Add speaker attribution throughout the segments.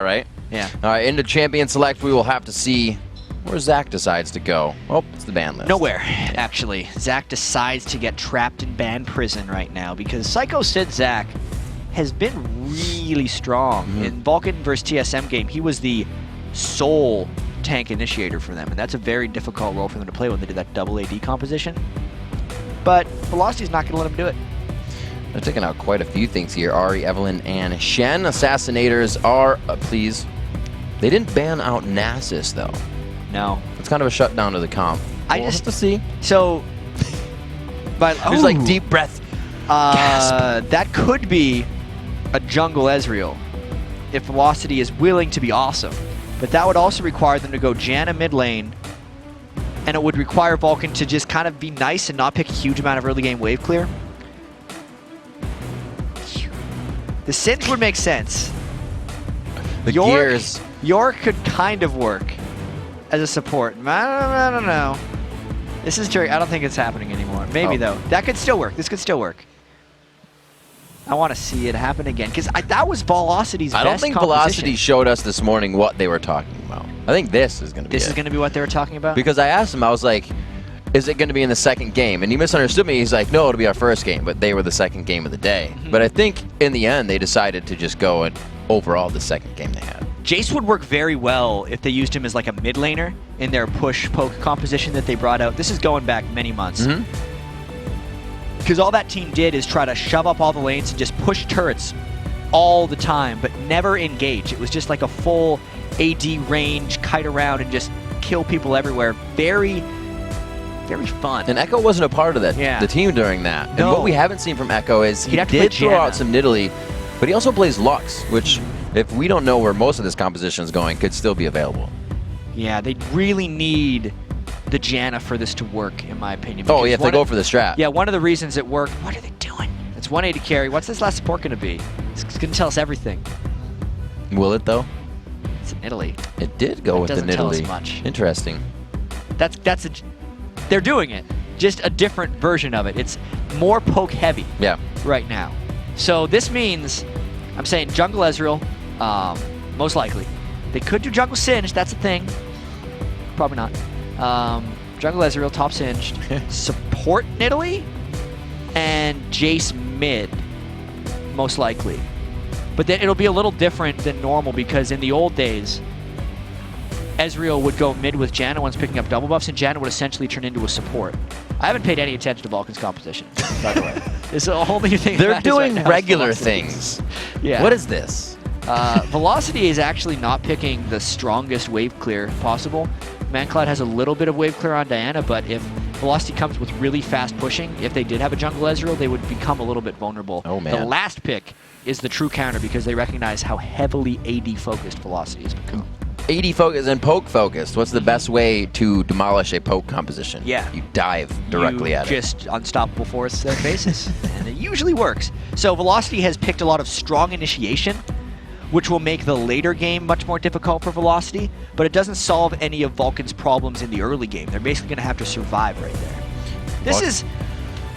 Speaker 1: right?
Speaker 2: Yeah.
Speaker 1: All right, into Champion Select, we will have to see where Zach decides to go. Oh, it's the ban list.
Speaker 2: Nowhere, actually. Zach decides to get trapped in ban prison right now because Psycho Sid Zach has been really strong. In Vulcun versus TSM game, he was the sole tank initiator for them, and that's a very difficult role for them to play when they do that double AD composition. But Velocity's not going to let him do it.
Speaker 1: They're taking out quite a few things here. Ari, Evelyn, and Shen. Assassinators are, please. They didn't ban out Nasus, though.
Speaker 2: No.
Speaker 1: It's kind of a shutdown to the comp.
Speaker 2: We'll
Speaker 1: just to see.
Speaker 2: So, but
Speaker 1: there's like deep breath.
Speaker 2: That could be a jungle Ezreal if Velocity is willing to be awesome. But that would also require them to go Janna mid lane, and it would require Vulcun to just kind of be nice and not pick a huge amount of early game wave clear. The Singe would make sense.
Speaker 1: The gears.
Speaker 2: York could kind of work as a support. I don't know. This is Jerry. I don't think it's happening anymore. Maybe though. That could still work. This could still work. I want to see it happen again because that was Velocity's best
Speaker 1: I don't think Velocity showed us this morning what they were talking about. I think this is going to be
Speaker 2: This is going to be what they were talking about?
Speaker 1: Because I asked him, I was like, is it going to be in the second game? And he misunderstood me. He's like, no, it'll be our first game, but they were the second game of the day. But I think in the end, they decided to just go and overall the second game they had.
Speaker 2: Jace would work very well if they used him as like a mid laner in their push-poke composition that they brought out. This is going back many months. Because all that team did is try to shove up all the lanes and just push turrets all the time, but never engage. It was just like a full AD range, kite around, and just kill people everywhere. Very fun.
Speaker 1: And Echo wasn't a part of that, the team during that. And what we haven't seen from Echo is he did throw out some Nidalee, but he also plays Lux, which, if we don't know where most of this composition is going, could still be available.
Speaker 2: Yeah, they really need the Janna for this to work, in my opinion.
Speaker 1: Oh, yeah, if they go for the strat.
Speaker 2: Yeah, one of the reasons it worked, what are they doing? It's 180 carry. What's this last support going to be? It's going to tell us everything.
Speaker 1: Will it, though?
Speaker 2: It's in Italy.
Speaker 1: It did go with the Nidalee.
Speaker 2: Doesn't tell us much.
Speaker 1: Interesting.
Speaker 2: They're doing it. Just a different version of it. It's more poke heavy right now. So this means, I'm saying jungle Ezreal, most likely. They could do jungle Singed, that's a thing. Probably not. Jungle Ezreal, top Singed. Support Nidalee, and Jace mid, most likely. But then it'll be a little different than normal because in the old days, Ezreal would go mid with Janna once picking up double buffs, and Janna would essentially turn into a support. I haven't paid any attention to Vulcan's composition, by the way. It's a whole new thing.
Speaker 1: They're doing regular things.
Speaker 2: Yeah.
Speaker 1: What is this?
Speaker 2: Velocity is actually not picking the strongest wave clear possible. Mancloud has a little bit of wave clear on Diana, but if Velocity comes with really fast pushing, if they did have a jungle Ezreal, they would become a little bit vulnerable.
Speaker 1: Oh, man.
Speaker 2: The last pick is the true counter because they recognize how heavily AD-focused Velocity has become.
Speaker 1: AD focused and poke focused. What's the best way to demolish a poke composition?
Speaker 2: Yeah.
Speaker 1: You dive directly at it.
Speaker 2: Just unstoppable force their faces. And it usually works. So Velocity has picked a lot of strong initiation, which will make the later game much more difficult for Velocity, but it doesn't solve any of Vulcan's problems in the early game. They're basically going to have to survive right there. This is...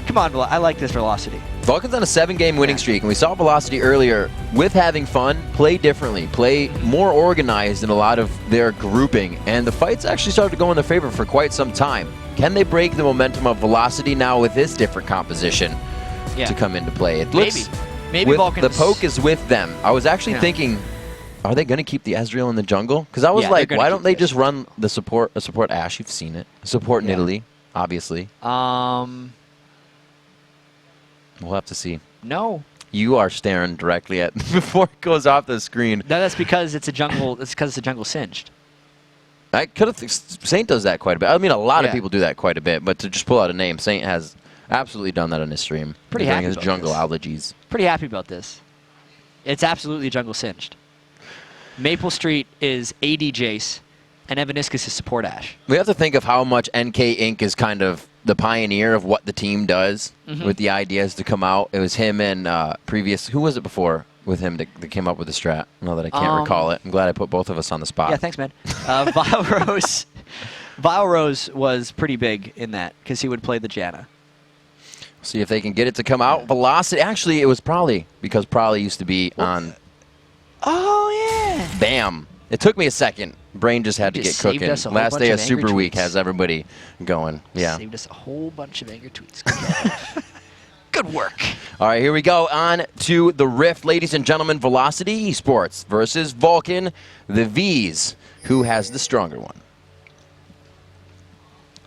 Speaker 2: Come on, I like this Velocity.
Speaker 1: Vulcan's on a 7-game winning streak, and we saw Velocity earlier with having fun, play differently, play more organized in a lot of their grouping, and the fights actually started to go in their favor for quite some time. Can they break the momentum of Velocity now with this different composition to come into play? It looks
Speaker 2: Maybe Vulcan's...
Speaker 1: The poke is with them. I was actually thinking, are they going to keep the Ezreal in the jungle? Because I was like, why don't they just run the support Ashe? You've seen it. Support Nidalee, obviously. We'll have to see.
Speaker 2: No.
Speaker 1: You are staring directly at before it goes off the screen.
Speaker 2: No, that's because it's a jungle. It's because it's a jungle Singed.
Speaker 1: I could have. Saint does that quite a bit. I mean, a lot of people do that quite a bit. But to just pull out a name, Saint has absolutely done that on his stream.
Speaker 2: Pretty happy
Speaker 1: his
Speaker 2: about
Speaker 1: jungle
Speaker 2: this.
Speaker 1: allergies.
Speaker 2: Pretty happy about this. It's absolutely jungle Singed. Maple Street is AD Jace, and Evaniscus is support Ashe.
Speaker 1: We have to think of how much NK Inc. is kind of the pioneer of what the team does with the ideas to come out. It was him and previous... Who was it before with him that came up with the strat? Now that I can't recall it. I'm glad I put both of us on the spot.
Speaker 2: Yeah, thanks, man. Vile Rose was pretty big in that because he would play the Janna.
Speaker 1: See if they can get it to come out. Velocity... Actually, it was Prolly because Prolly used to be on...
Speaker 2: Oh,
Speaker 1: Bam. It took me a second. Brain just had to get cooking. Last day of Super Week has everybody going. Yeah.
Speaker 2: Saved us a whole bunch of anger tweets. Good work.
Speaker 1: All right, here we go. On to the Rift, ladies and gentlemen. Velocity eSports versus Vulcun. The Vs. Who has the stronger one?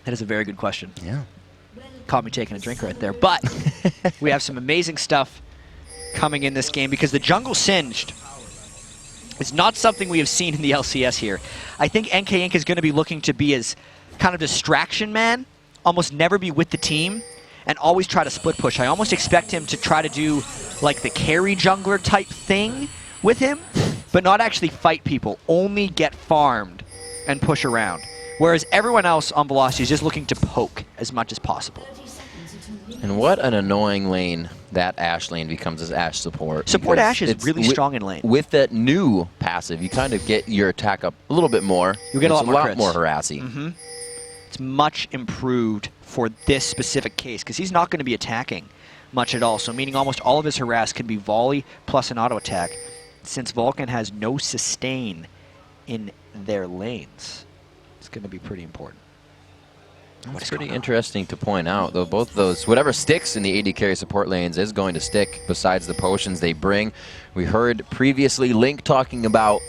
Speaker 2: That is a very good question.
Speaker 1: Yeah.
Speaker 2: Caught me taking a drink right there. But we have some amazing stuff coming in this game because the jungle singed is not something we have seen in the LCS here. I think NK Inc. is going to be looking to be as kind of distraction man, almost never be with the team, and always try to split push. I almost expect him to try to do like the carry jungler type thing with him, but not actually fight people, only get farmed and push around. Whereas everyone else on Velocity is just looking to poke as much as possible.
Speaker 1: And what an annoying lane that Ashe lane becomes as Ashe support.
Speaker 2: Support Ashe is really strong in lane.
Speaker 1: With that new passive, you kind of get your attack up a little bit more.
Speaker 2: You get a lot
Speaker 1: more harassy.
Speaker 2: Mm-hmm. It's much improved for this specific case because he's not going to be attacking much at all. So meaning almost all of his harass can be volley plus an auto attack since Vulcun has no sustain in their lanes. It's going to be pretty important.
Speaker 1: It's pretty interesting to point out, though, both those, whatever sticks in the AD carry support lanes is going to stick besides the potions they bring. We heard previously Link talking about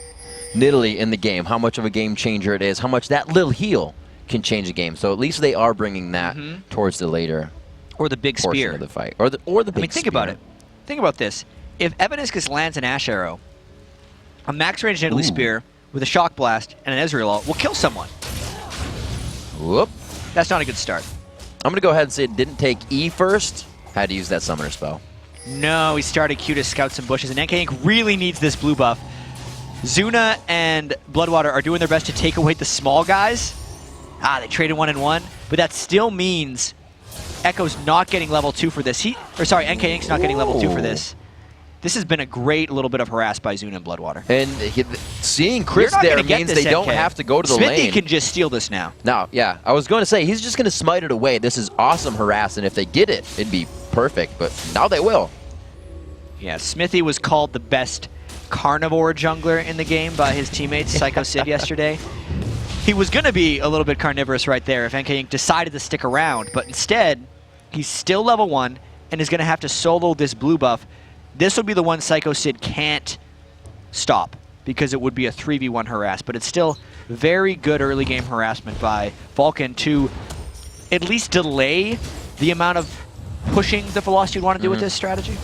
Speaker 1: Nidalee in the game, how much of a game changer it is, how much that little heal can change the game. So at least they are bringing that towards the later
Speaker 2: or the big spear
Speaker 1: of the fight. Or the big
Speaker 2: I mean, think about it. Think about this. If Evaniscus lands an Ashe arrow, a max range Nidalee spear with a shock blast and an Ezreal ult will kill someone.
Speaker 1: Whoop.
Speaker 2: That's not a good start.
Speaker 1: I'm going to go ahead and say it didn't take E first. Had to use that summoner spell.
Speaker 2: No, he started Q to scout some bushes, and NK Inc. really needs this blue buff. Zuna and Bloodwater are doing their best to take away the small guys. They traded 1-1, but that still means Echo's not getting level 2 for this. NK Inc.'s not getting level 2 for this. This has been a great little bit of harass by Zuna and Bloodwater.
Speaker 1: And seeing Chris there means they don't have to go to the lane.
Speaker 2: Smithy can just steal this now.
Speaker 1: No, yeah. I was going to say, he's just going to smite it away. This is awesome harass, and if they get it, it'd be perfect. But now they will.
Speaker 2: Yeah, Smithy was called the best carnivore jungler in the game by his teammates, Psycho Sid, yesterday. He was going to be a little bit carnivorous right there if NK Inc. decided to stick around. But instead, he's still level 1 and is going to have to solo this blue buff. This will be the one Psycho Sid can't stop because it would be a 3v1 harass, but it's still very good early game harassment by Vulcun to at least delay the amount of pushing the Velocity would want to do with this strategy.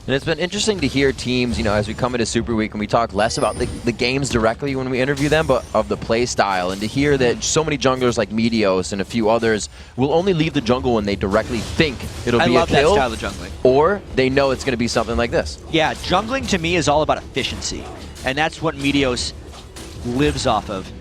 Speaker 1: And it's been interesting to hear teams, you know, as we come into Super Week and we talk less about the games directly when we interview them, but of the play style, and to hear that so many junglers like Meteos and a few others will only leave the jungle when they directly think it'll be a kill.
Speaker 2: I love that style of jungling.
Speaker 1: Or they know it's going to be something like this.
Speaker 2: Yeah, jungling to me is all about efficiency, and that's what Meteos lives off of.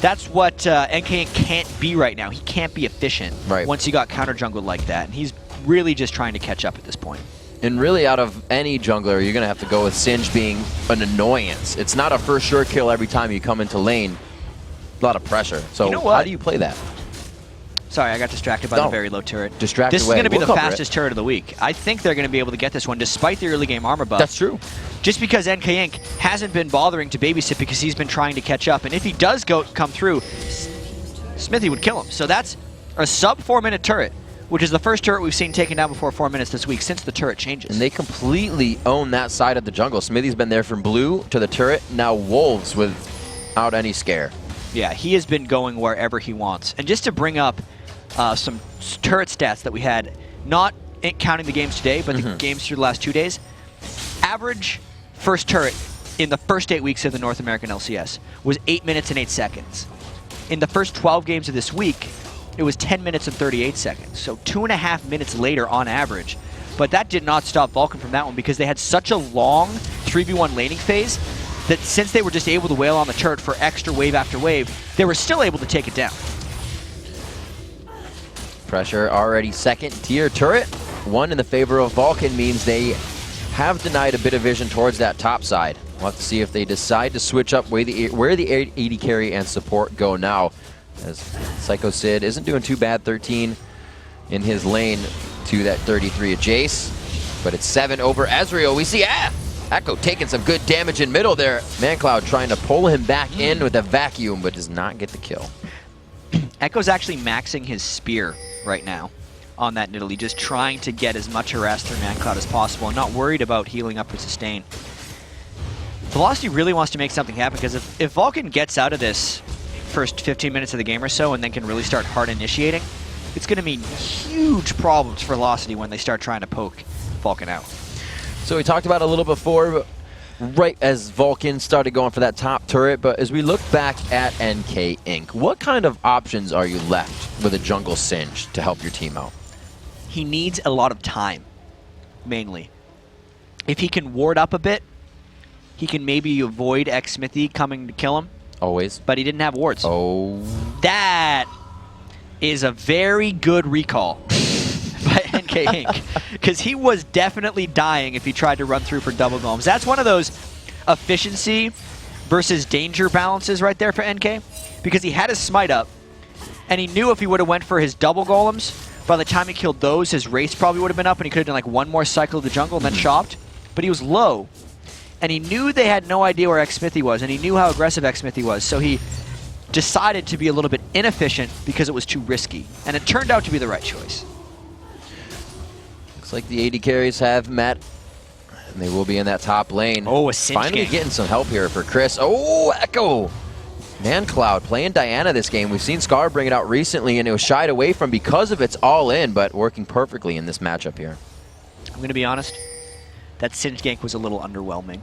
Speaker 2: That's what NK can't be right now. He can't be efficient once he got counter jungled like that, and he's really just trying to catch up at this point.
Speaker 1: And really, out of any jungler, you're going to have to go with Singe being an annoyance. It's not a first sure kill every time you come into lane. A lot of pressure. So how do you play that?
Speaker 2: Sorry, I got distracted by the very low turret.
Speaker 1: Distracted
Speaker 2: This is going to be the fastest turret of the week. I think they're going to be able to get this one despite the early game armor buff.
Speaker 1: That's true.
Speaker 2: Just because NK Inc. hasn't been bothering to babysit because he's been trying to catch up. And if he does come through, Smithy would kill him. So that's a sub 4-minute turret, which is the first turret we've seen taken down before 4 minutes this week since the turret changes.
Speaker 1: And they completely own that side of the jungle. Smithy's been there from blue to the turret, now Wolves without any scare.
Speaker 2: Yeah, he has been going wherever he wants. And just to bring up some turret stats that we had, not counting the games today, but the games through the last 2 days, average first turret in the first 8 weeks of the North American LCS was 8 minutes and 8 seconds. In the first 12 games of this week, it was 10 minutes and 38 seconds, so 2.5 minutes later on average. But that did not stop Vulcun from that one because they had such a long 3v1 laning phase that since they were just able to wail on the turret for extra wave after wave, they were still able to take it down.
Speaker 1: Pressure already second tier turret. One in the favor of Vulcun means they have denied a bit of vision towards that top side. We'll have to see if they decide to switch up where the AD carry and support go now. As Psycho Sid isn't doing too bad, 13 in his lane to that 33 of Jace. But it's 7 over Ezreal. We see, Echo taking some good damage in middle there. ManCloud trying to pull him back in with a vacuum, but does not get the kill.
Speaker 2: Echo's actually maxing his spear right now on that Nidalee, just trying to get as much harass through ManCloud as possible and not worried about healing up for sustain. Velocity really wants to make something happen, because if Vulcun gets out of this first 15 minutes of the game or so and then can really start hard initiating, it's going to mean huge problems for Velocity when they start trying to poke Vulcun out.
Speaker 1: So we talked about it a little before, right as Vulcun started going for that top turret, but as we look back at NK Inc., what kind of options are you left with a jungle Singe to help your team out?
Speaker 2: He needs a lot of time, mainly. If he can ward up a bit, he can maybe avoid Xmithy coming to kill him.
Speaker 1: Always.
Speaker 2: But he didn't have wards.
Speaker 1: Oh.
Speaker 2: That is a very good recall by NK Inc. Because he was definitely dying if he tried to run through for double golems. That's one of those efficiency versus danger balances right there for NK. Because he had his smite up, and he knew if he would have went for his double golems, by the time he killed those, his race probably would have been up, and he could have done like one more cycle of the jungle and then chopped. But he was low, and he knew they had no idea where Xmithy was, and he knew how aggressive Xmithy was, so he decided to be a little bit inefficient because it was too risky. And it turned out to be the right choice.
Speaker 1: Looks like the AD carries have met, and they will be in that top lane.
Speaker 2: Oh, a Singe
Speaker 1: Finally
Speaker 2: game.
Speaker 1: getting some help here for Chris. Oh, Echo! ManCloud playing Diana this game. We've seen Scar bring it out recently, and it was shied away from because of its all-in, but working perfectly in this matchup here.
Speaker 2: I'm going to be honest. That Singe gank was a little underwhelming.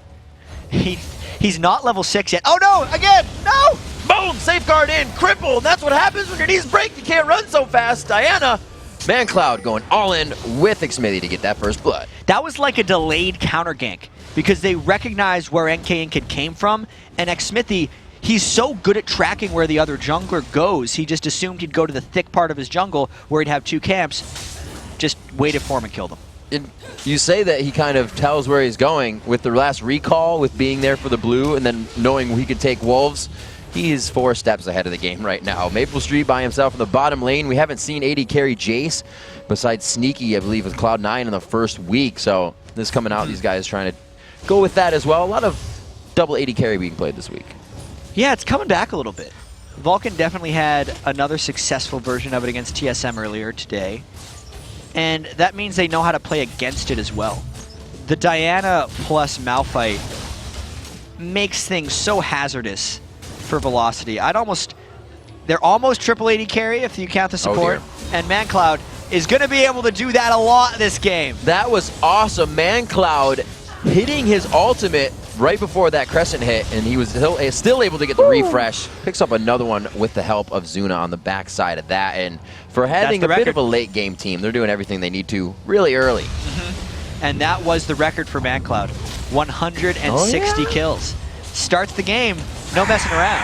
Speaker 2: He's not level 6 yet. Oh no! Again! No!
Speaker 1: Boom! Safeguard in! Crippled! That's what happens when your knees break! You can't run so fast! Diana! ManCloud going all in with Xmithy to get that first blood.
Speaker 2: That was like a delayed counter gank, because they recognized where NK Inc. came from, and Xmithy, he's so good at tracking where the other jungler goes, he just assumed he'd go to the thick part of his jungle where he'd have 2 camps, just waited for him and killed him.
Speaker 1: And you say that he kind of tells where he's going with the last recall, with being there for the blue, and then knowing he could take wolves. He is 4 steps ahead of the game right now. Maple Street by himself in the bottom lane. We haven't seen AD carry Jace, besides Sneaky, I believe, with Cloud9 in the first week. So this coming out, these guys trying to go with that as well. A lot of double AD carry being played this week.
Speaker 2: Yeah, it's coming back a little bit. Vulcun definitely had another successful version of it against TSM earlier today. And that means they know how to play against it as well. The Diana plus Malphite makes things so hazardous for Velocity. They're almost triple AD carry if you count the support.
Speaker 1: Oh,
Speaker 2: and ManCloud is going to be able to do that a lot this game.
Speaker 1: That was awesome. ManCloud hitting his ultimate right before that Crescent hit, and he was still able to get the refresh. Picks up another one with the help of Zuna on the backside of that. And for having a bit of a late game team, they're doing everything they need to really early.
Speaker 2: And that was the record for ManCloud. 160 kills. Starts the game, no messing around.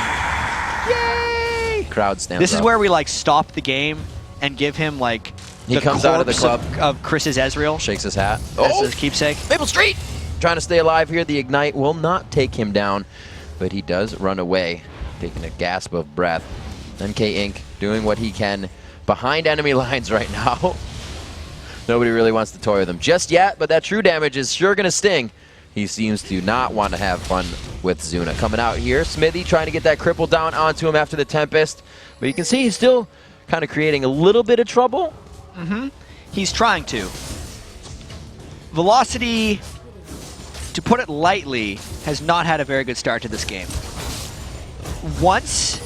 Speaker 2: Yay!
Speaker 1: Crowd stands
Speaker 2: This is
Speaker 1: up.
Speaker 2: where we like stop the game and give him like
Speaker 1: he comes out of the club
Speaker 2: of Chris's Ezreal.
Speaker 1: Shakes his hat.
Speaker 2: That's his keepsake.
Speaker 1: Maple Street! Trying to stay alive here. The Ignite will not take him down, but he does run away, taking a gasp of breath. NK Inc. doing what he can behind enemy lines right now. Nobody really wants to toy with him just yet, but that true damage is sure going to sting. He seems to not want to have fun with Zuna. Coming out here, Smithy trying to get that cripple down onto him after the Tempest, but you can see he's still kind of creating a little bit of trouble.
Speaker 2: He's trying to. Velocity, to put it lightly, has not had a very good start to this game. Once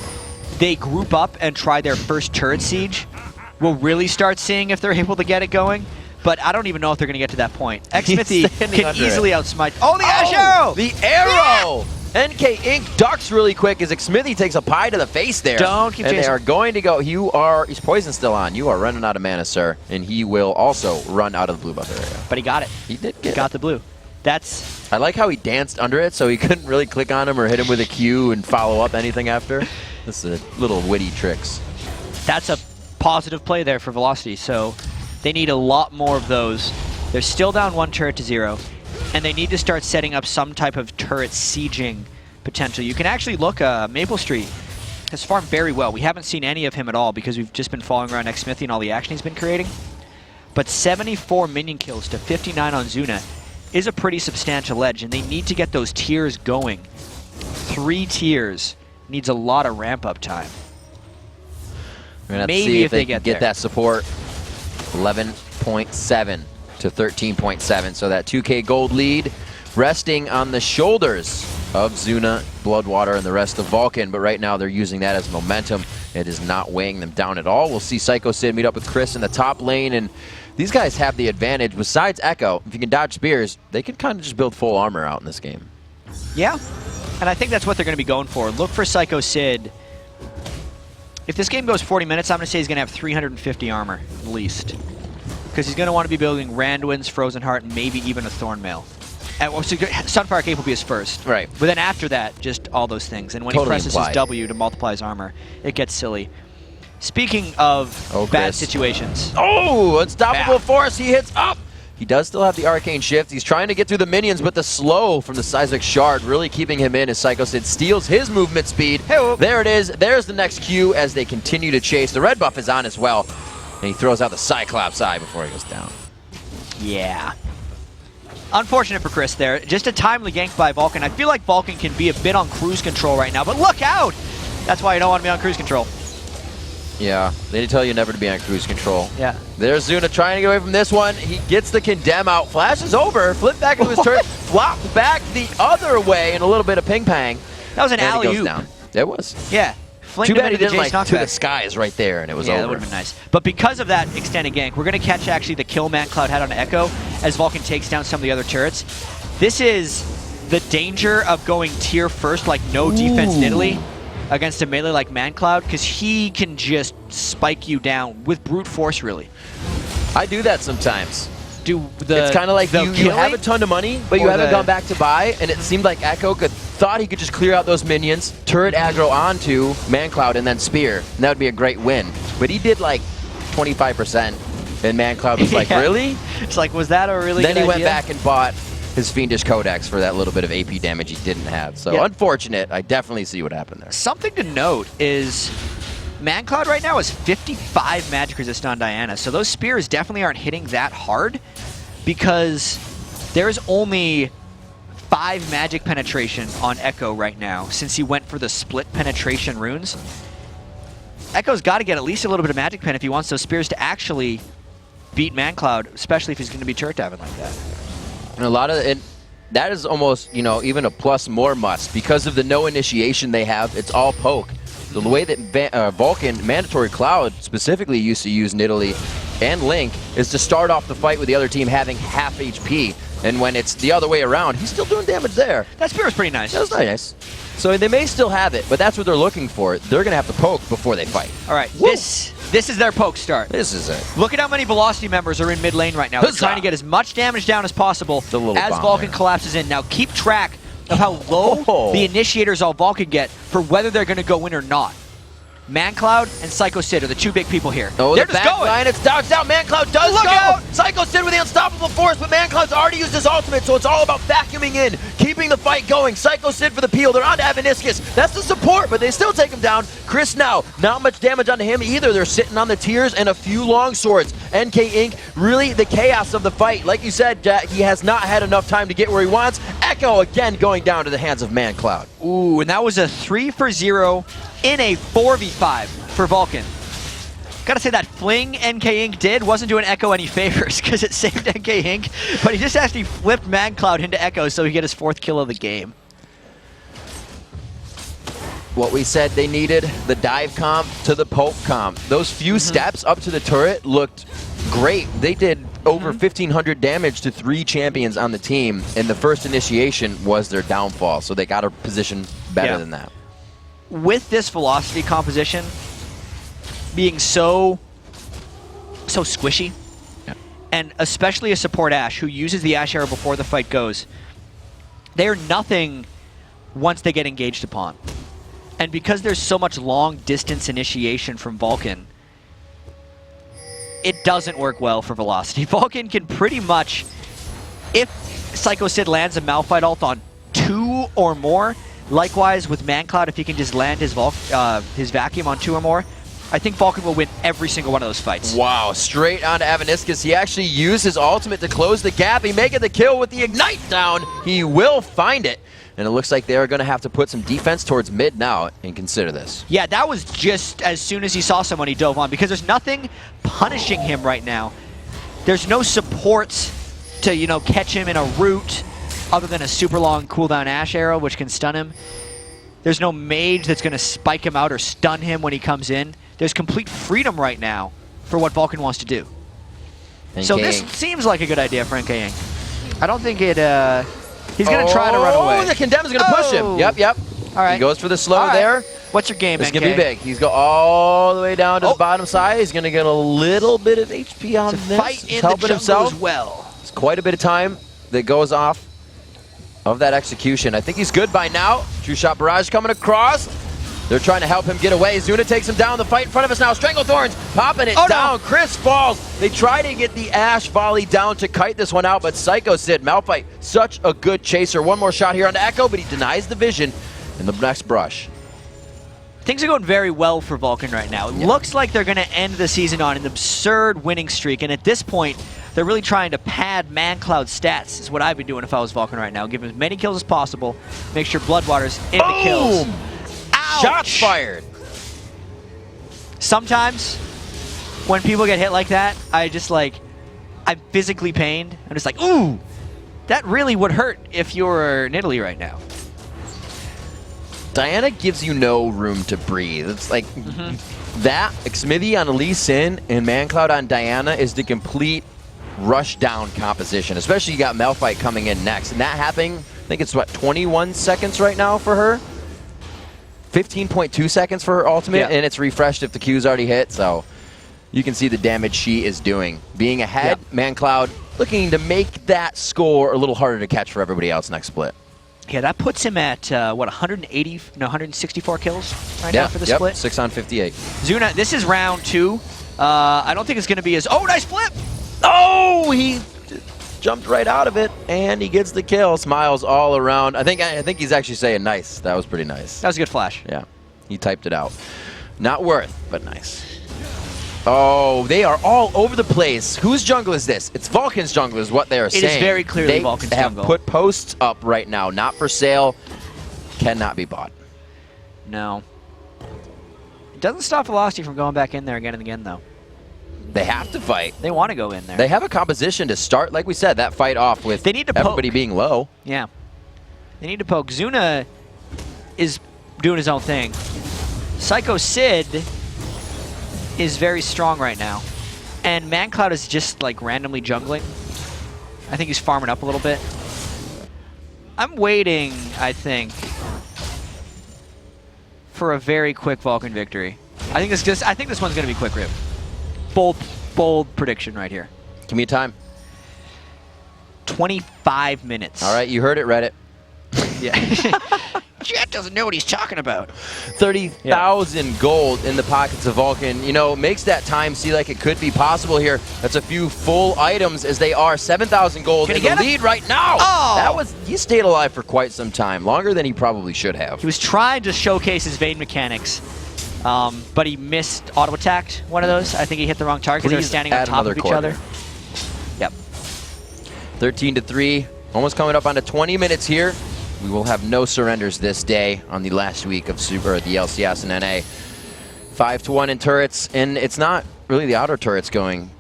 Speaker 2: they group up and try their first turret siege, we'll really start seeing if they're able to get it going. But I don't even know if they're going to get to that point. Xmithy can easily outsmite. Oh, the Ash Arrow!
Speaker 1: The arrow! Yeah! NK Inc. ducks really quick as Xmithy takes a pie to the face there.
Speaker 2: Don't keep
Speaker 1: chasing.
Speaker 2: chasing.
Speaker 1: They are going to go. He's poison still on. You are running out of mana, sir. And he will also run out of the blue buff area.
Speaker 2: But he got it.
Speaker 1: He did get
Speaker 2: Got the blue. That's...
Speaker 1: I like how he danced under it so he couldn't really click on him or hit him with a Q and follow up anything after. This is little witty tricks.
Speaker 2: That's a positive play there for Velocity, so they need a lot more of those. They're still down 1 turret to 0, and they need to start setting up some type of turret sieging potential. You can actually look, Maple Street has farmed very well. We haven't seen any of him at all because we've just been following around Xmithy and all the action he's been creating. But 74 minion kills to 59 on Zuna. is a pretty substantial edge, and they need to get those tiers going. 3 tiers needs a lot of ramp-up time.
Speaker 1: We're going to have to see if they can get that support. 11.7 to 13.7, so that 2K gold lead resting on the shoulders of Zuna, Bloodwater, and the rest of Vulcun, but right now they're using that as momentum. It is not weighing them down at all. We'll see Psycho Sid meet up with Chris in the top lane, and these guys have the advantage. Besides Echo, if you can dodge spears, they can kind of just build full armor out in this game.
Speaker 2: Yeah, and I think that's what they're going to be going for. Look for Psycho Sid. If this game goes 40 minutes, I'm going to say he's going to have 350 armor, at least. Because he's going to want to be building Randuin's, Frozen Heart, and maybe even a Thornmail. Sunfire Cape will be his first.
Speaker 1: Right.
Speaker 2: But then after that, just all those things. And when he presses his W to multiply his armor, it gets silly. Speaking of bad situations.
Speaker 1: Oh, unstoppable force. He hits up. He does still have the Arcane Shift. He's trying to get through the minions, but the slow from the Seismic Shard really keeping him in as Psycho Sid steals his movement speed.
Speaker 2: Hey-oh.
Speaker 1: There it is. There's the next Q as they continue to chase. The red buff is on as well. And he throws out the Cyclops Eye before he goes down.
Speaker 2: Yeah. Unfortunate for Chris there. Just a timely gank by Vulcun. I feel like Vulcun can be a bit on cruise control right now, but look out! That's why you don't want to be on cruise control.
Speaker 1: Yeah, they tell you never to be on cruise control.
Speaker 2: Yeah.
Speaker 1: There's Zuna trying to get away from this one. He gets the condemn out, flashes over, flip back into his turret, flop back the other way, and a little bit of ping-pang.
Speaker 2: That was an alley-oop.
Speaker 1: It was.
Speaker 2: Yeah.
Speaker 1: Too bad he didn't like to the skies right there, and it was over.
Speaker 2: Yeah, that would have been nice. But because of that extended gank, we're going to catch actually the kill ManCloud had on Echo as Vulcun takes down some of the other turrets. This is the danger of going tier first, like no defense in Italy, against a melee like ManCloud, because he can just spike you down with brute force, really.
Speaker 1: I do that sometimes.
Speaker 2: It's
Speaker 1: kind of like you have a ton of money, but you haven't gone back to buy, and it seemed like Echo thought he could just clear out those minions, turret aggro onto ManCloud, and then spear, and that would be a great win. But he did like 25%, and ManCloud was like, really?
Speaker 2: It's like, was that a really
Speaker 1: good idea? Then he went back and bought his Fiendish Codex for that little bit of AP damage he didn't have. So unfortunate. I definitely see what happened there.
Speaker 2: Something to note is ManCloud right now is 55 magic resist on Diana, so those spears definitely aren't hitting that hard because there's only 5 magic penetration on Echo right now since he went for the split penetration runes. Echo's got to get at least a little bit of magic pen if he wants those spears to actually beat ManCloud, especially if he's going to be turret diving like that.
Speaker 1: And a lot of it, that is almost, you know, even a plus more must because of the no initiation they have. It's all poke. The way that Vulcun, Mandatory Cloud specifically used to use Nidalee and Link is to start off the fight with the other team having half HP. And when it's the other way around, he's still doing damage there.
Speaker 2: That spear was pretty nice.
Speaker 1: That was nice. So they may still have it, but that's what they're looking for. They're going to have to poke before they fight.
Speaker 2: All right, this is their poke start.
Speaker 1: This is it.
Speaker 2: Look at how many Velocity members are in mid lane right now. They're trying to get as much damage down as possible as Vulcun collapses in. Now keep track of how low the initiators all Vulcun get for whether they're going to go in or not. ManCloud and Psycho Sid are the 2 big people here.
Speaker 1: Oh,
Speaker 2: they're just going.
Speaker 1: Line, it's dodged out. ManCloud does
Speaker 2: Look
Speaker 1: go.
Speaker 2: Out.
Speaker 1: Psycho Sid with the unstoppable force, but ManCloud's already used his ultimate, so it's all about vacuuming in, keeping the fight going. Psycho Sid for the peel. They're on to Avaniscus. That's the support, but they still take him down. Chris now, not much damage onto him either. They're sitting on the tiers and a few long swords. NK Inc., really the chaos of the fight. Like you said, Jack, he has not had enough time to get where he wants. Echo again going down to the hands of ManCloud.
Speaker 2: Ooh, and that was a 3-for-0 in a 4v5 for Vulcun. Gotta say that fling NK Inc. did wasn't doing Echo any favors because it saved NK Inc., but he just actually flipped ManCloud into Echo so he get his 4th kill of the game.
Speaker 1: What we said they needed, the dive comp to the poke comp. Those few steps up to the turret looked great. They did over 1,500 damage to 3 champions on the team, and the first initiation was their downfall, so they got a position better than that.
Speaker 2: With this velocity composition being so squishy, and especially a support Ashe who uses the Ashe arrow before the fight goes, they're nothing once they get engaged upon. And because there's so much long distance initiation from Vulcun, it doesn't work well for Velocity. Vulcun can pretty much, if Psycho Sid lands a Malphite ult on 2 or more, likewise with ManCloud, if he can just land his Vacuum on 2 or more, I think Vulcun will win every single one of those fights.
Speaker 1: Wow, straight onto Avaniscus. He actually used his ultimate to close the gap. He making the kill with the Ignite down. He will find it. And it looks like they're going to have to put some defense towards mid now and consider this.
Speaker 2: Yeah, that was just as soon as he saw someone, he dove on, because there's nothing punishing him right now. There's no supports to, you know, catch him in a route other than a super long cooldown Ash arrow, which can stun him. There's no mage that's going to spike him out or stun him when he comes in. There's complete freedom right now for what Vulcun wants to do. So this seems like a good idea for NKing. I don't think it... he's going to try to run away.
Speaker 1: Oh, the Condemn's going to push him. Yep.
Speaker 2: All right.
Speaker 1: He goes for the slow there.
Speaker 2: What's your game,
Speaker 1: This
Speaker 2: NK?
Speaker 1: is going to be big. He's going all the way down to the bottom side. He's going to get a little bit of HP on this.
Speaker 2: Fight in the jungle as well.
Speaker 1: It's quite a bit of time that goes off of that execution. I think he's good by now. True Shot Barrage coming across. They're trying to help him get away. Zuna takes him down. The fight in front of us now. Stranglethorns popping it down. No. Chris falls. They try to get the Ash volley down to kite this one out, but Psycho Sid, Malphite, such a good chaser. One more shot here on Echo, but he denies the vision in the next brush.
Speaker 2: Things are going very well for Vulcun right now. It looks like they're going to end the season on an absurd winning streak, and at this point, they're really trying to pad ManCloud's stats, is what I'd be doing if I was Vulcun right now. Give him as many kills as possible, make sure Bloodwater's into kills. Ouch.
Speaker 1: Shots fired.
Speaker 2: Sometimes, when people get hit like that, I'm physically pained. I'm just like, ooh, that really would hurt if you were in Italy right now.
Speaker 1: Diana gives you no room to breathe. It's like that Xmithie on Lee Sin and ManCloud on Diana is the complete rush down composition, especially you got Malphite coming in next. And that happening, I think it's what, 21 seconds right now for her? 15.2 seconds for her ultimate, and it's refreshed if the Q's already hit, so you can see the damage she is doing. Being ahead, ManCloud looking to make that score a little harder to catch for everybody else next split.
Speaker 2: Yeah, that puts him at, what, 164 kills right now for the split?
Speaker 1: 6 on 58.
Speaker 2: Zuna, this is round 2. I don't think it's going to be as... Oh, nice flip!
Speaker 1: Oh, he jumped right out of it, and he gets the kill. Smiles all around. I think he's actually saying nice. That was pretty nice.
Speaker 2: That was a good flash.
Speaker 1: Yeah, he typed it out. Not worth, but nice. Oh, they are all over the place. Whose jungle is this? It's Vulcan's jungle is what they are saying.
Speaker 2: It is very clearly Vulcan's jungle.
Speaker 1: They have put posts up right now. Not for sale. Cannot be bought.
Speaker 2: No. It doesn't stop Velocity from going back in there again and again, though.
Speaker 1: They have to fight.
Speaker 2: They want to go in there.
Speaker 1: They have a composition to start, like we said, that fight off with everybody being low.
Speaker 2: Yeah. They need to poke. Zuna is doing his own thing. Psycho Sid is very strong right now. And ManCloud is just like randomly jungling. I think he's farming up a little bit. I'm waiting, I think, for a very quick Vulcun victory. I think this one's gonna be quick rip. Bold prediction right here.
Speaker 1: Give me a time.
Speaker 2: 25 minutes.
Speaker 1: All right, you heard it, Reddit.
Speaker 2: Yeah. Jet doesn't know what he's talking about.
Speaker 1: 30,000 gold in the pockets of Vulcun. You know, makes that time see like it could be possible here. That's a few full items as they are. 7,000 gold in the lead right now.
Speaker 2: Oh!
Speaker 1: He stayed alive for quite some time, longer than he probably should have.
Speaker 2: He was trying to showcase his Vayne mechanics, but he missed auto-attacked one of those. I think he hit the wrong target because they were standing on top of each other. Yep.
Speaker 1: 13-3, almost coming up on to 20 minutes here. We will have no surrenders this day on the last week of the LCS and NA. 5-1 in turrets, and it's not really the outer turrets going.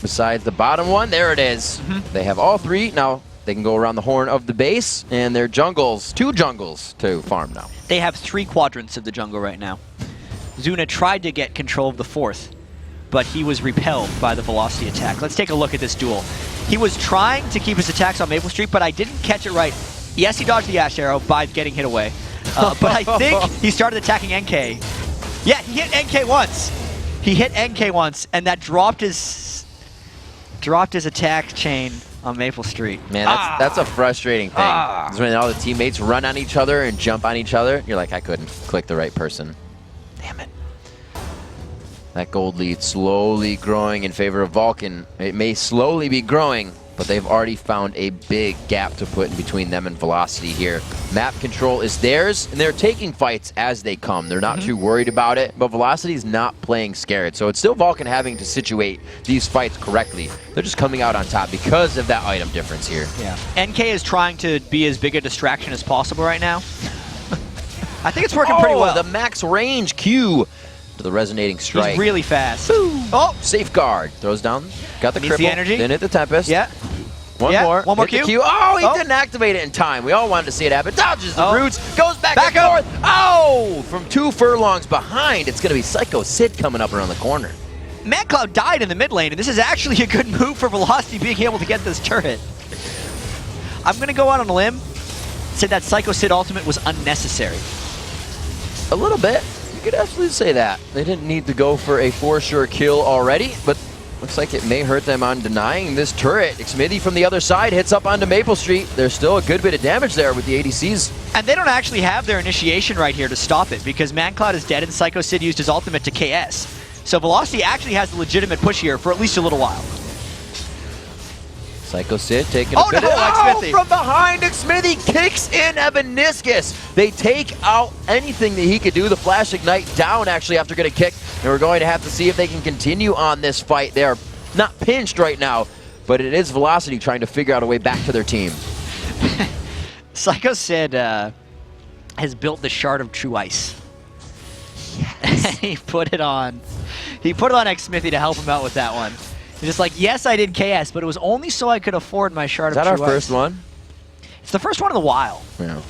Speaker 1: Besides the bottom one, there it is. They have all three. Now they can go around the horn of the base, and their jungles, 2 jungles to farm now.
Speaker 2: They have 3 quadrants of the jungle right now. Zuna tried to get control of the 4th, but he was repelled by the velocity attack. Let's take a look at this duel. He was trying to keep his attacks on Maple Street, but I didn't catch it right. Yes, he dodged the Ash Arrow by getting hit away, but I think he started attacking NK. Yeah, he hit NK once. He hit NK once, and that dropped his attack chain on Maple Street.
Speaker 1: Man, that's a frustrating thing. It's when all the teammates run on each other and jump on each other. You're like, I couldn't click the right person. Damn it. That gold lead slowly growing in favor of Vulcun. It may slowly be growing but they've already found a big gap to put in between them and Velocity here. Map control is theirs, and they're taking fights as they come. They're not too worried about it, but Velocity's not playing scared. So it's still Vulcun having to situate these fights correctly. They're just coming out on top because of that item difference here.
Speaker 2: Yeah. NK is trying to be as big a distraction as possible right now. I think it's working pretty well.
Speaker 1: The max range Q to the resonating strike.
Speaker 2: He's really fast.
Speaker 1: Boom. Oh, safeguard. Throws down. Got the cripple.
Speaker 2: The energy.
Speaker 1: Then hit the Tempest.
Speaker 2: Yeah.
Speaker 1: One more.
Speaker 2: One more
Speaker 1: Q.
Speaker 2: Q.
Speaker 1: Oh, he didn't activate it in time. We all wanted to see it happen. Dodges the roots. Goes back and
Speaker 2: up.
Speaker 1: forth. Oh, from 2 furlongs behind, it's going to be Psycho Sid coming up around the corner.
Speaker 2: MadCloud died in the mid lane, and this is actually a good move for Velocity being able to get this turret. I'm going to go out on a limb, say that Psycho Sid ultimate was unnecessary.
Speaker 1: A little bit. You could absolutely say that. They didn't need to go for a for sure kill already, but looks like it may hurt them on denying this turret. Xmithy from the other side hits up onto Maple Street. There's still a good bit of damage there with the ADCs.
Speaker 2: And they don't actually have their initiation right here to stop it because MadCloud is dead and Psycho Sid used his ultimate to KS. So Velocity actually has the legitimate push here for at least a little while.
Speaker 1: Psycho Sid taking a bit
Speaker 2: Xmithy.
Speaker 1: From behind, Xmithy kicks in Evaniscus. They take out anything that he could do. The Flash Ignite down actually after getting kicked. And we're going to have to see if they can continue on this fight. They are not pinched right now, but it is Velocity trying to figure out a way back to their team.
Speaker 2: Psycho Sid has built the Shard of True Ice.
Speaker 1: Yes.
Speaker 2: He put it on Xmithy to help him out with that one. He's just like, yes, I did KS, but it was only so I could afford my Shard of True Ice.
Speaker 1: Is that our first one?
Speaker 2: It's the first one in a while.
Speaker 1: Yeah.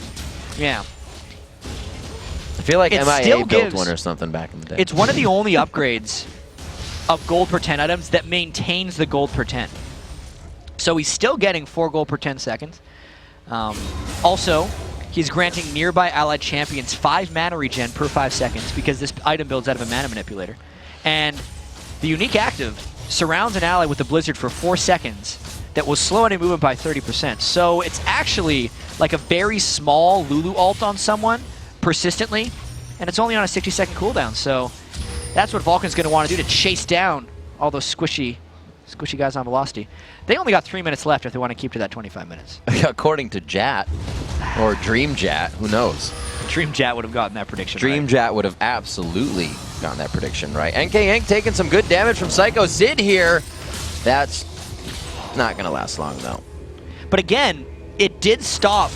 Speaker 2: Yeah.
Speaker 1: I feel like MIA built one or something back in the day.
Speaker 2: It's one of the only upgrades of gold per 10 items that maintains the gold per 10. So he's still getting 4 gold per 10 seconds. Also, he's granting nearby allied champions 5 mana regen per 5 seconds because this item builds out of a mana manipulator. And the unique active surrounds an ally with a blizzard for 4 seconds that will slow any movement by 30%. So it's actually like a very small Lulu ult on someone persistently, and it's only on a 60-second cooldown. So that's what Vulcan's going to want to do to chase down all those squishy guys on Velocity. They only got 3 minutes left if they want to keep to that 25 minutes.
Speaker 1: According to Jat, or Dream Jat, who knows?
Speaker 2: Dream Jat would have gotten that prediction
Speaker 1: Dream
Speaker 2: right.
Speaker 1: Jat would have absolutely gotten that prediction right. NK Inc. taking some good damage from Psycho Sid here. That's not going to last long, though.
Speaker 2: But again, it did stop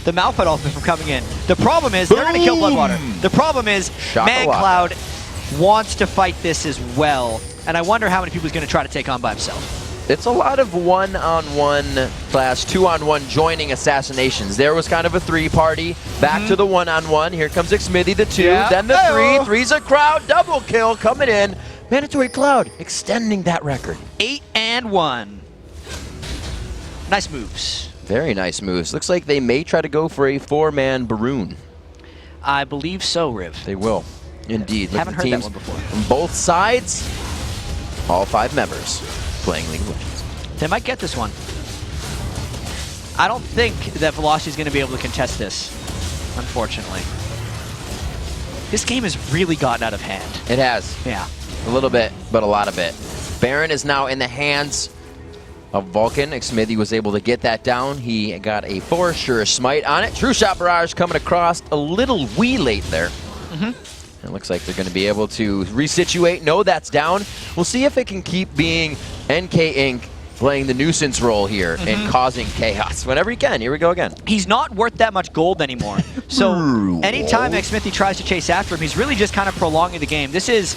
Speaker 2: the Malphite ultimate from coming in. The problem is, they're going to kill Bloodwater. The problem is, MadCloud wants to fight this as well, and I wonder how many people he's going to try to take on by himself.
Speaker 1: It's a lot of 1-on-1 class, 2-on-1 joining assassinations. There was kind of a 3-party, back to the 1-on-1. Here comes Xmithy, the 2, then the 3. 3's a crowd, double kill coming in. Mandatory Cloud extending that record.
Speaker 2: 8-1. Nice moves.
Speaker 1: Very nice moves. Looks like they may try to go for a 4-man Baroon.
Speaker 2: I believe so, Riv.
Speaker 1: They will. Indeed. Look
Speaker 2: Haven't
Speaker 1: at the
Speaker 2: heard
Speaker 1: teams
Speaker 2: that one before.
Speaker 1: from both sides. All 5 members playing League of Legends.
Speaker 2: They might get this one. I don't think that Velocity's going to be able to contest this, unfortunately. This game has really gotten out of hand.
Speaker 1: It has.
Speaker 2: Yeah.
Speaker 1: A little bit, but a lot of it. Baron is now in the hands of Vulcan. Xmithy was able to get that down. He got a for sure smite on it. True Shot Barrage coming across a little wee late there. It looks like they're going to be able to resituate. No, that's down. We'll see if it can keep being NK Inc. playing the nuisance role here and causing chaos whenever he can. Here we go again.
Speaker 2: He's not worth that much gold anymore. So anytime Xmithy tries to chase after him, he's really just kind of prolonging the game. This is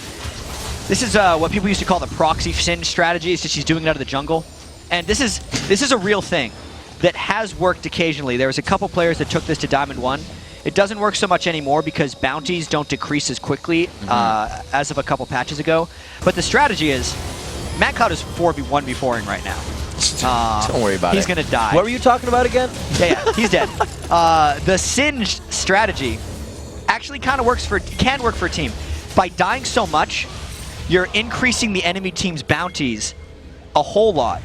Speaker 2: what people used to call the proxy sin strategy. It's just he's doing it out of the jungle. And this is a real thing that has worked occasionally. There was a couple players that took this to Diamond 1. It doesn't work so much anymore because bounties don't decrease as quickly as of a couple patches ago. But the strategy is, MadCloud is 4v1v4ing right now.
Speaker 1: Don't worry about it.
Speaker 2: He's going to die.
Speaker 1: What were you talking about again?
Speaker 2: Yeah, he's dead. The Singe strategy actually kind of can work for a team. By dying so much, you're increasing the enemy team's bounties a whole lot.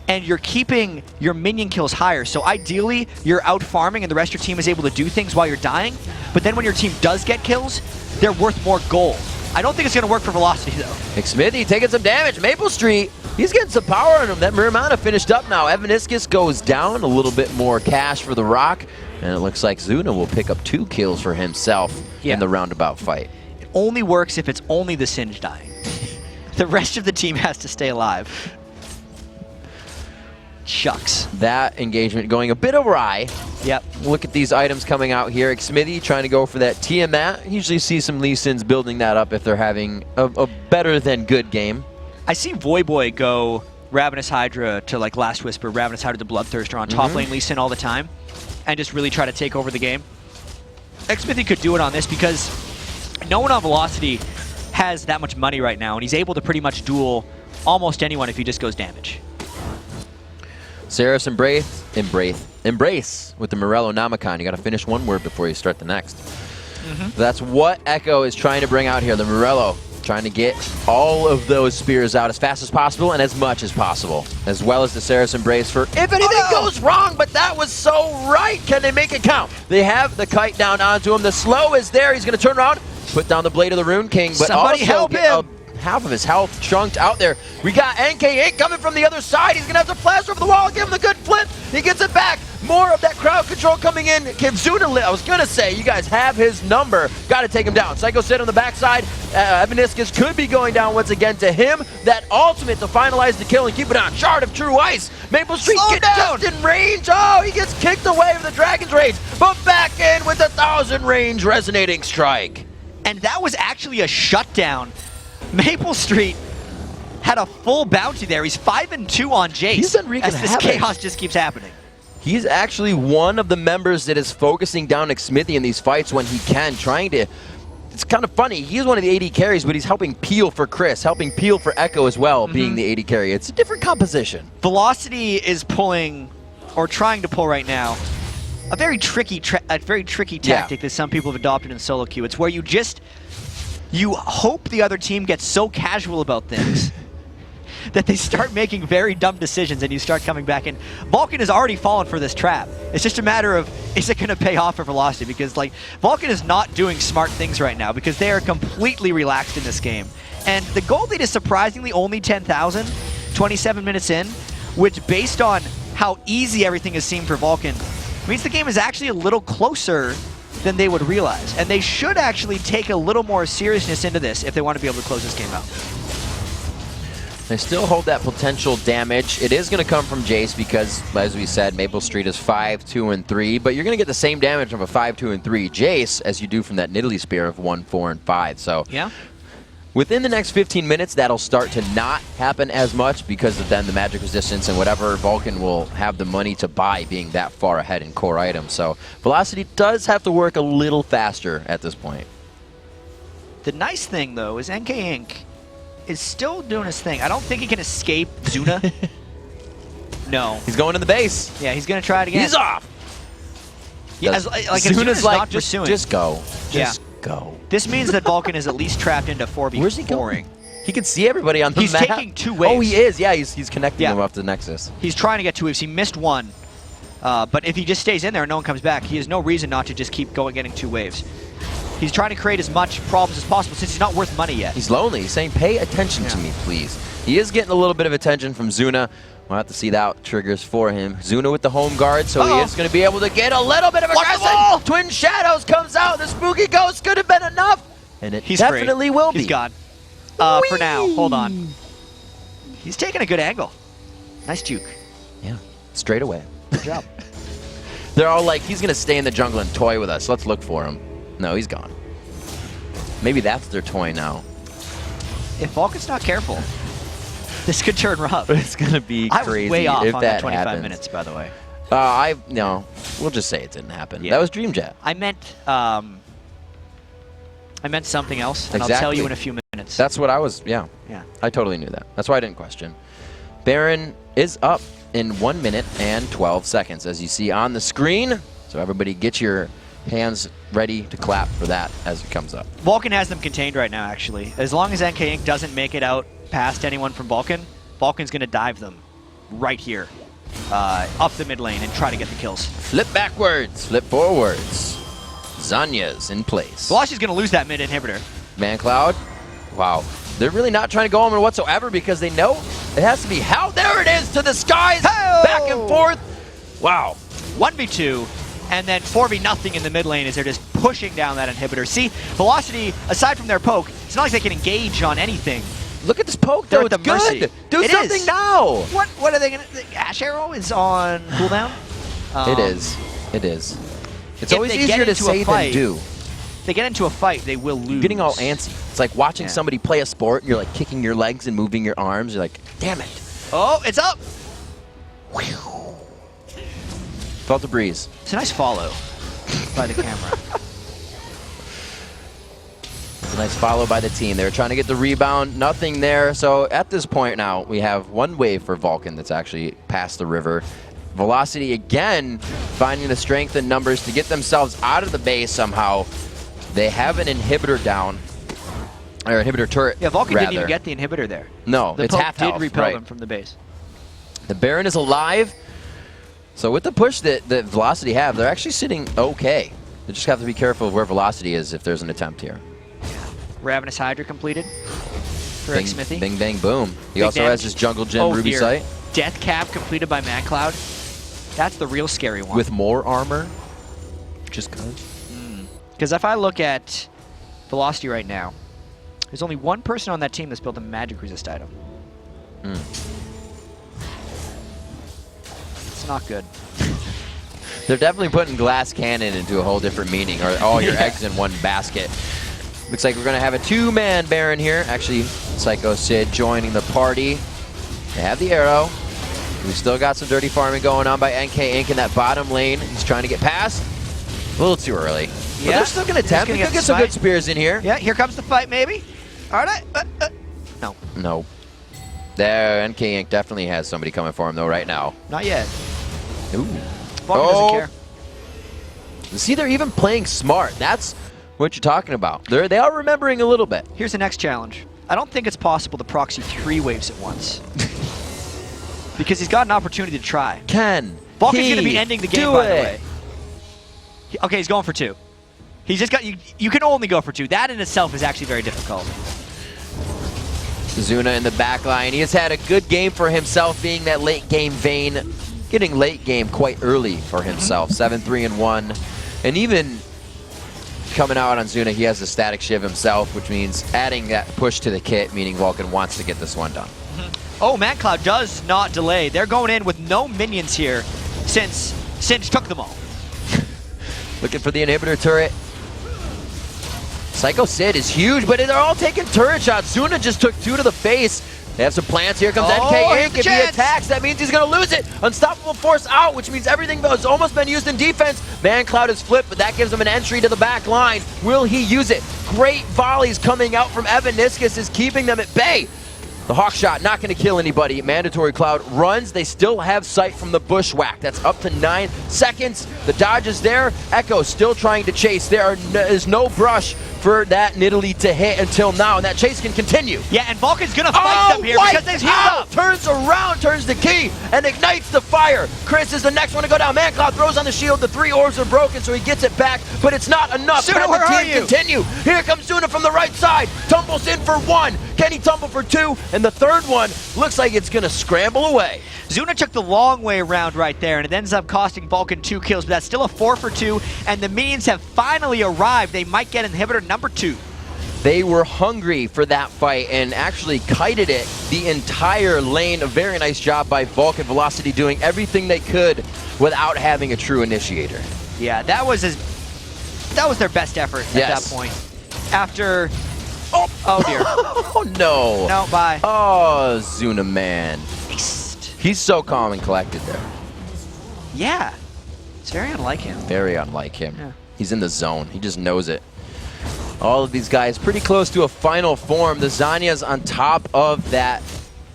Speaker 2: And you're keeping your minion kills higher. So ideally, you're out farming and the rest of your team is able to do things while you're dying. But then when your team does get kills, they're worth more gold. I don't think it's going to work for Velocity, though.
Speaker 1: Xmithy taking some damage. Maple Street, He's getting some power on him. That Miramana finished up now. Evaniscus goes down. A little bit more cash for the Rock. And it looks like Zuna will pick up 2 kills for himself in the roundabout fight.
Speaker 2: It only works if it's only the Singe dying. The rest of the team has to stay alive. Shucks.
Speaker 1: That engagement going a bit awry.
Speaker 2: Yep.
Speaker 1: Look at these items coming out here. Xmithy trying to go for that Tiamat. Usually see some Lee Sins building that up if they're having a better than good game.
Speaker 2: I see Voyboy go Ravenous Hydra to like Last Whisper, Ravenous Hydra to Bloodthirster on top lane Lee Sin all the time, and just really try to take over the game. Xmithy could do it on this because no one on Velocity has that much money right now, and he's able to pretty much duel almost anyone if he just goes damage.
Speaker 1: Seraph Embrace with the Morello Namicon. You got to finish one word before you start the next. That's what Echo is trying to bring out here. The Morello trying to get all of those spears out as fast as possible and as much as possible, as well as the Seraph Embrace for if anything goes wrong, but that was so right. Can they make it count? They have the kite down onto him. The slow is there. He's going to turn around, put down the Blade of the Rune King, but
Speaker 2: somebody
Speaker 1: also
Speaker 2: help him.
Speaker 1: Half of his health chunked out there. We got NK8 coming from the other side. He's going to have to flash over the wall, give him the good flip. He gets it back. More of that crowd control coming in. Give Zuna, I was going to say, you guys have his number. Got to take him down. Psycho Sid on the backside. Evaniscus could be going down once again to him. That ultimate to finalize the kill and keep it on. Shard of True Ice. Maple Street gets just in range. Oh, he gets kicked away with the Dragon's Rage. But back in with the 1000 range resonating strike.
Speaker 2: And that was actually a shutdown. Maple Street had a full bounty there. He's 5-2 on Jace.
Speaker 1: He's done wreaking
Speaker 2: as this chaos just keeps happening.
Speaker 1: He's actually one of the members that is focusing down Xmithy in these fights when he can, trying to... It's kind of funny. He's one of the AD carries, but he's helping peel for Chris, helping peel for Echo as well, being the AD carry. It's a different composition.
Speaker 2: Velocity is pulling, or trying to pull right now, a very tricky tactic that some people have adopted in solo queue. It's where you hope the other team gets so casual about things that they start making very dumb decisions and you start coming back in. Vulcun has already fallen for this trap. It's just a matter of, is it going to pay off for Velocity? Because like Vulcun is not doing smart things right now because they are completely relaxed in this game. And the gold lead is surprisingly only 10,000, 27 minutes in, which based on how easy everything has seemed for Vulcun, means the game is actually a little closer than they would realize. And they should actually take a little more seriousness into this if they want to be able to close this game out.
Speaker 1: They still hold that potential damage. It is going to come from Jace because, as we said, Maple Street is 5, 2, and 3, but you're going to get the same damage from a 5, 2, and 3 Jace as you do from that Nidalee Spear of 1, 4, and 5. So
Speaker 2: yeah,
Speaker 1: within the next 15 minutes, that'll start to not happen as much because of then the magic resistance and whatever Vulcun will have the money to buy being that far ahead in core items. So Velocity does have to work a little faster at this point.
Speaker 2: The nice thing, though, is NK Inc. is still doing his thing. I don't think he can escape Zuna. No.
Speaker 1: He's going to the base.
Speaker 2: Yeah, he's going to try it again.
Speaker 1: He's off.
Speaker 2: Yeah, Zuna's
Speaker 1: like,
Speaker 2: not pursuing.
Speaker 1: Just go. Just go.
Speaker 2: This means that Vulcun is at least trapped into 4v4.
Speaker 1: Where's he going? He can see everybody on the map.
Speaker 2: He's taking 2 waves.
Speaker 1: Oh, he is. Yeah, he's connecting them off to the Nexus.
Speaker 2: He's trying to get 2 waves. He missed 1. But if he just stays in there and no one comes back, he has no reason not to just keep going getting 2 waves. He's trying to create as much problems as possible since he's not worth money yet.
Speaker 1: He's lonely. He's saying, pay attention to me, please. He is getting a little bit of attention from Zuna. We'll have to see that triggers for him. Zuna with the home guard, so he is going to be able to get a little bit of aggression. Twin Shadows comes out. The Spooky Ghost could have been enough. And it definitely will be.
Speaker 2: He's gone. For now. Hold on. He's taking a good angle. Nice juke.
Speaker 1: Yeah. Straight away.
Speaker 2: Good job.
Speaker 1: They're all like, he's going to stay in the jungle and toy with us. Let's look for him. No, he's gone. Maybe that's their toy now.
Speaker 2: If Vulcan's not careful, this could turn rough.
Speaker 1: It's going to be crazy.
Speaker 2: I was way off
Speaker 1: if
Speaker 2: on that 25 minutes, by the way.
Speaker 1: No, we'll just say it didn't happen.
Speaker 2: Yeah.
Speaker 1: That was Dream Jet.
Speaker 2: I meant something else, and I'll tell you in a few minutes.
Speaker 1: That's what I was, yeah. I totally knew that. That's why I didn't question. Baron is up in 1 minute and 12 seconds, as you see on the screen. So everybody get your hands ready to clap for that as it comes up.
Speaker 2: Vulcun has them contained right now, actually. As long as NK Inc. doesn't make it out past anyone from Vulcun, Vulcan's going to dive them right here, up the mid lane and try to get the kills.
Speaker 1: Flip backwards, flip forwards. Zanya's in place.
Speaker 2: Velocity's going to lose that mid inhibitor.
Speaker 1: Man Cloud, wow. They're really not trying to go on whatsoever because they know it has to be hell. There it is to the skies, back and forth. Wow.
Speaker 2: 1v2, and then 4v0 in the mid lane as they're just pushing down that inhibitor. See, Velocity, aside from their poke, it's not like they can engage on anything.
Speaker 1: Look at this poke, though. It's good. Do something now.
Speaker 2: What are they going to... Ash Arrow is on cooldown?
Speaker 1: It is. It is. It's always easier to say than do.
Speaker 2: If they get into a fight, they will lose.
Speaker 1: You're getting all antsy. It's like watching somebody play a sport, and you're like kicking your legs and moving your arms. You're like, damn it.
Speaker 2: Oh, it's up.
Speaker 1: Felt the breeze.
Speaker 2: It's a nice follow by the camera.
Speaker 1: It's a nice follow by the team. They were trying to get the rebound. Nothing there. So at this point now, we have one wave for Vulcun that's actually past the river. Velocity again finding the strength and numbers to get themselves out of the base somehow. They have an inhibitor down. Or inhibitor turret.
Speaker 2: Yeah, Vulcun didn't even get the inhibitor there.
Speaker 1: No,
Speaker 2: the
Speaker 1: it's half health.
Speaker 2: Did repel them from the base.
Speaker 1: The Baron is alive. So with the push that Velocity have, they're actually sitting okay. They just have to be careful of where Velocity is if there's an attempt here.
Speaker 2: Ravenous Hydra completed for
Speaker 1: Bing,
Speaker 2: Smithy.
Speaker 1: Bing, bang, boom. He also has his Jungle Gym Ruby Sight.
Speaker 2: Death Cap completed by ManCloud. That's the real scary one.
Speaker 1: With more armor? Just cause?
Speaker 2: Because if I look at Velocity right now, there's only one person on that team that's built a magic resist item. It's not good.
Speaker 1: They're definitely putting Glass Cannon into a whole different meaning, or all your eggs in one basket. Looks like we're going to have a two-man Baron here. Actually, Psycho Sid joining the party. They have the arrow. We've still got some dirty farming going on by NK Inc. in that bottom lane. He's trying to get past. A little too early. Yeah, but they're still going to attempt. They could get some good spears in here.
Speaker 2: Yeah, here comes the fight, maybe. All right. No.
Speaker 1: No. There, NK Inc. definitely has somebody coming for him, though, right now.
Speaker 2: Not yet.
Speaker 1: Ooh.
Speaker 2: Vulcun doesn't care.
Speaker 1: See, they're even playing smart. That's what you're talking about. They are remembering a little bit.
Speaker 2: Here's the next challenge. I don't think it's possible to proxy 3 waves at once. Because he's got an opportunity to try.
Speaker 1: Vulcun's
Speaker 2: going to be ending the game, by the way. Okay, he's going for 2. He's just got... You can only go for 2. That in itself is actually very difficult.
Speaker 1: Zuna in the back line. He has had a good game for himself, being that late game vein. Getting late game quite early for himself. 7-3-1. And even coming out on Zuna, he has a static shiv himself, which means adding that push to the kit, meaning Vulcun wants to get this one done.
Speaker 2: Oh, ManCloud does not delay. They're going in with no minions here since Singe took them all.
Speaker 1: Looking for the inhibitor turret. Psycho Sid is huge, but they're all taking turret shots. Zuna just took 2 to the face. They have some plants. Here comes NK Inc. If he attacks, that means he's going to lose it. Unstoppable Force out, which means everything has almost been used in defense. ManCloud is flipped, but that gives him an entry to the back line. Will he use it? Great volleys coming out from Evan Niskus is keeping them at bay. The hawk shot not going to kill anybody. Mandatory Cloud runs. They still have sight from the bushwhack. That's up to 9 seconds. The dodge is there. Echo still trying to chase. There is no brush for that Nidalee to hit until now, and that chase can continue.
Speaker 2: Yeah, and Vulcan's going to fight them here because they've healed up.
Speaker 1: Turns around, turns the key, and ignites the fire. Chris is the next one to go down. ManCloud throws on the shield. The 3 orbs are broken, so he gets it back, but it's not enough.
Speaker 2: Zuna, where are you?
Speaker 1: Continue. Here comes Zuna from the right side. Tumbles in for 1. Can he tumble for 2? And the third one looks like it's going to scramble away.
Speaker 2: Zuna took the long way around right there, and it ends up costing Vulcun 2 kills, but that's still a 4 for 2, and the minions have finally arrived. They might get inhibitor number 2.
Speaker 1: They were hungry for that fight and actually kited it the entire lane. A very nice job by Vulcun. Velocity doing everything they could without having a true initiator.
Speaker 2: Yeah, that was their best effort at that point. After... Oh dear.
Speaker 1: Oh no.
Speaker 2: No, bye.
Speaker 1: Oh, Zuna man. He's so calm and collected there.
Speaker 2: Yeah. It's very unlike him.
Speaker 1: Very unlike him.
Speaker 2: Yeah.
Speaker 1: He's in the zone. He just knows it. All of these guys pretty close to a final form. The Zanya's on top of that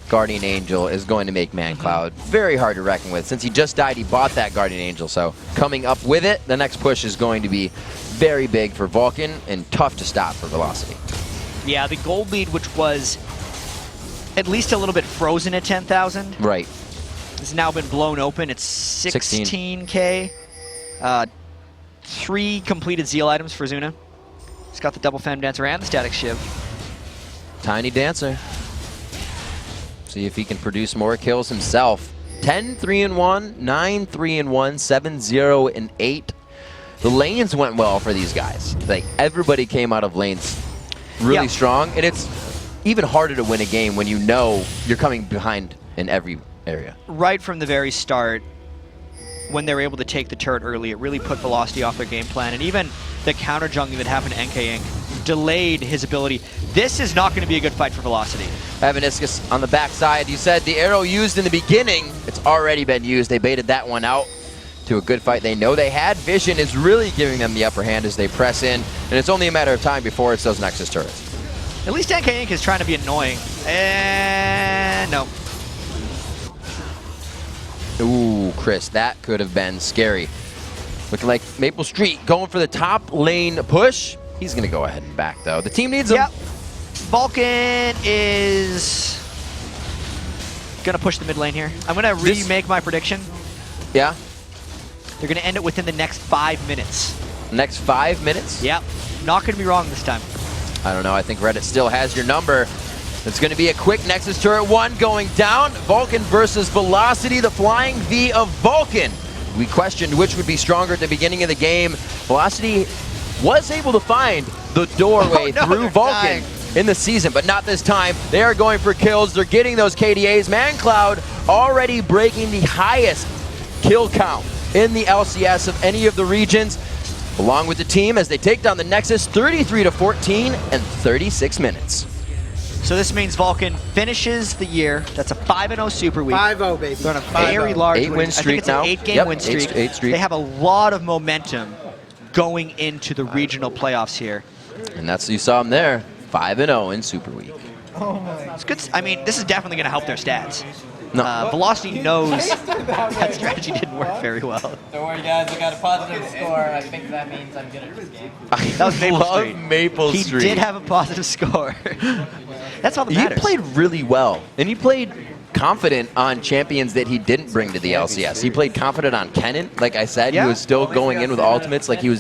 Speaker 1: Guardian Angel is going to make ManCloud very hard to reckon with. Since he just died, he bought that Guardian Angel. So coming up with it, the next push is going to be very big for Vulcun and tough to stop for Velocity.
Speaker 2: Yeah, the gold lead, which was at least a little bit frozen at 10,000.
Speaker 1: Right.
Speaker 2: Has now been blown open. It's 16K. 3 completed Zeal items for Zuna. He's got the double Femme Dancer and the Static Shiv.
Speaker 1: Tiny Dancer. See if he can produce more kills himself. 10-3-1, 9-3-1, 7-0-8. The lanes went well for these guys. Like, everybody came out of lanes really strong, and it's even harder to win a game when you know you're coming behind in every area.
Speaker 2: Right from the very start, when they were able to take the turret early, it really put Velocity off their game plan, and even the counter jungling that happened to NK Inc. delayed his ability. This is not going to be a good fight for Velocity.
Speaker 1: Evaniscus on the backside. You said the arrow used in the beginning. It's already been used. They baited that one out to a good fight they know they had. Vision is really giving them the upper hand as they press in, and it's only a matter of time before it's those Nexus turrets.
Speaker 2: At least NK Inc. is trying to be annoying. And no.
Speaker 1: Ooh, Chris, that could have been scary. Looking like Maple Street going for the top lane push. He's going to go ahead and back, though. The team needs him.
Speaker 2: Yep. Vulcun is going to push the mid lane here. I'm going to remake my prediction.
Speaker 1: Yeah?
Speaker 2: They're going to end it within the next 5 minutes.
Speaker 1: Next 5 minutes?
Speaker 2: Yep. Not going to be wrong this time.
Speaker 1: I don't know. I think Reddit still has your number. It's going to be a quick Nexus turret 1 going down. Vulcun versus Velocity, the flying V of Vulcun. We questioned which would be stronger at the beginning of the game. Velocity was able to find the doorway through Vulcun in the season, but not this time. They are going for kills. They're getting those KDAs. ManCloud already breaking the highest kill count in the LCS of any of the regions, along with the team as they take down the Nexus 33-14 and 36 minutes.
Speaker 2: So this means Vulcun finishes the year. That's a 5-0 Super Week.
Speaker 3: 5-0, baby.
Speaker 2: They're on a very large
Speaker 1: 8-win streak
Speaker 2: I think it's an 8-game win streak.
Speaker 1: Eight streak.
Speaker 2: They have a lot of momentum going into the regional playoffs here.
Speaker 1: And that's, you saw them there, 5-0 in Super Week.
Speaker 3: Oh my.
Speaker 2: It's good. I mean, this is definitely going to help their stats.
Speaker 1: No.
Speaker 2: Velocity knows that strategy didn't work very well.
Speaker 4: Don't worry, guys. I got a positive score. I think that means I'm good at this game.
Speaker 2: That was Maple
Speaker 1: love
Speaker 2: Street.
Speaker 1: Maple Street.
Speaker 2: He did have a positive score. That's all that matters.
Speaker 1: He played really well, and he played confident on champions that he didn't bring to the LCS. He played confident on Kennen. Like I said, he was still going in with ultimates like he was